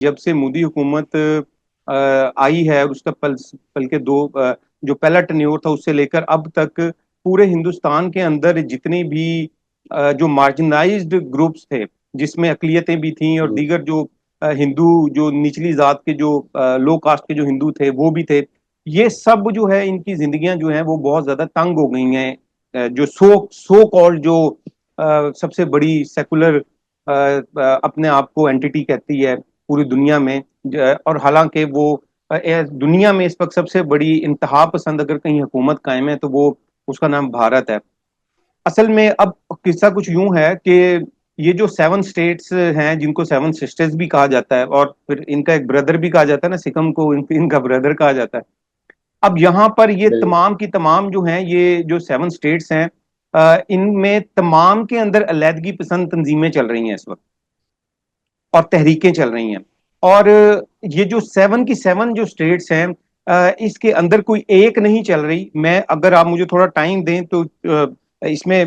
जब से मोदी हुकूमत आई है और उसका पल के दो जो पहला टेन्योर था उससे लेकर अब तक पूरे हिंदुस्तान के अंदर जितनी भी जो मार्जिनाइज्ड ग्रुप्स थे, जिसमें अकलियतें भी थी और हम्म, दीगर जो हिंदू, जो निचली जात के, जो लो कास्ट के जो हिंदू थे वो भी थे, ये सब जो है इनकी जिंदगियां जो हैं वो बहुत ज्यादा तंग हो गई हैं। जो सो सो कॉल्ड जो सबसे बड़ी सेकुलर अपने आप को एंटिटी कहती है पूरी दुनिया में, और हालांकि वो दुनिया में इस वक्त सबसे बड़ी इंतहा पसंद अगर कहीं हुकूमत कायम है तो वो उसका नाम भारत है। असल में अब किस्सा कुछ यूं है कि ये जो सेवन स्टेट्स हैं, जिनको सेवन सिस्टर्स भी कहा जाता है और फिर इनका एक ब्रदर भी कहा जाता है ना, सिक्किम को इनका ब्रदर कहा जाता है। अब यहाँ पर ये बिल्कुल। तमाम की तमाम जो हैं, ये जो सेवन स्टेट्स हैं, इनमें तमाम के अंदर अलैदगी पसंद तंजीमें चल रही हैं इस वक्त, और तहरीकें चल रही हैं। और ये जो सेवन की सेवन जो स्टेट्स हैं, इसके अंदर कोई एक नहीं चल रही। मैं, अगर आप मुझे थोड़ा टाइम दें तो इसमें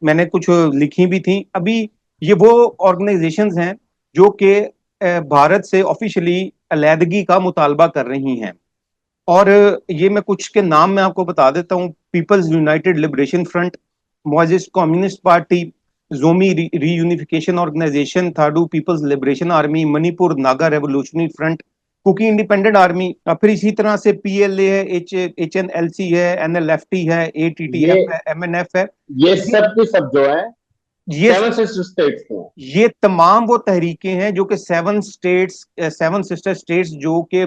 मैंने कुछ लिखी भी थी अभी। ये वो ऑर्गेनाइजेशंस हैं जो कि भारत से ऑफिशियली अलैदगी का मुतालबा कर रही हैं। और ये मैं कुछ के नाम मैं आपको बता देता हूँ: peoples united liberation front, marxist communist party, Zomi reunification organization, Thadou peoples liberation army, Manipur Naga revolutionary front, Kuki independent army, फिर इसी तरह से पीएलए है, एच एन एल सी है, एनएलएफटी है, ये एटीटीएफ है, एमएनएफ है। ये ये सब की सब जो है ये सेवन सिस्टर स्टेट्स के हैं। ये तमाम वो तहरीकें हैं जो कि सेवन सिस्टर स्टेट्स, जो कि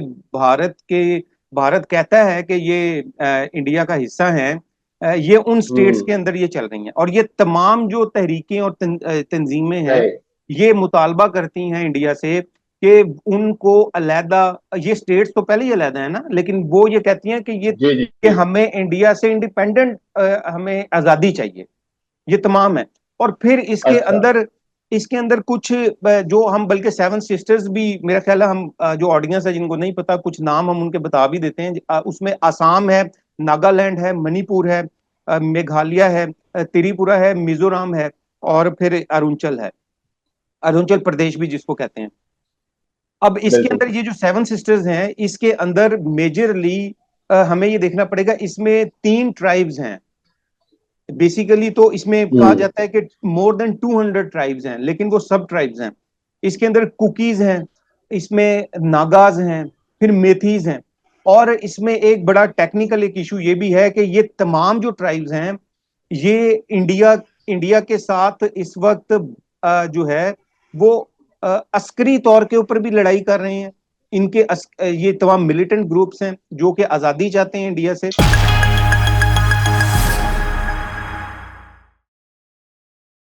भारत कहता है कि ये इंडिया का हिस्सा है, ये उन स्टेट्स हम्म। के अंदर ये चल रही हैं। और ये तमाम जो तहरीकें और तंजीमें हैं, राइट। ये मुतालबा करती हैं इंडिया से कि उनको अलहदा, ये स्टेट्स तो पहले ही अलहदा है ना, लेकिन वो ये कहती हैं कि ये जी जी कि जी। हमें इंडिया से इंडिपेंडेंट, हमें आजादी चाहिए। ये तमाम है। और फिर अच्छा। इसके अंदर कुछ जो हम, बल्कि सेवन सिस्टर्स भी, मेरा ख्याल है हम जो ऑडियंस है जिनको नहीं पता, कुछ नाम हम उनके बता भी देते हैं। उसमें आसाम है, नागालैंड है, मणिपुर है, मेघालय है, त्रिपुरा है, मिजोरम है, और फिर अरुणाचल है, अरुणाचल प्रदेश भी जिसको कहते हैं। अब इसके बिल्कुल। अंदर ये जो सेवन सिस्टर्स हैं, इसके अंदर मेजरली हमें ये देखना पड़ेगा, इसमें तीन ट्राइब्स हैं बेसिकली। तो इसमें कहा हम्म। जाता है कि मोर देन 200 ट्राइब्स हैं, लेकिन वो सब ट्राइब्स हैं। इसके अंदर कुकीज हैं, इसमें नागाज हैं, फिर मेथीज हैं। और इसमें एक बड़ा टेक्निकल एक इशू ये भी है कि ये तमाम जो ट्राइब्स हैं, ये इंडिया इंडिया के साथ इस वक्त जो है वो अस्करी तौर के ऊपर भी लड़ाई कर रहे हैं। ये तमाम मिलिटेंट ग्रुप्स हैं जो कि आजादी चाहते हैं इंडिया से।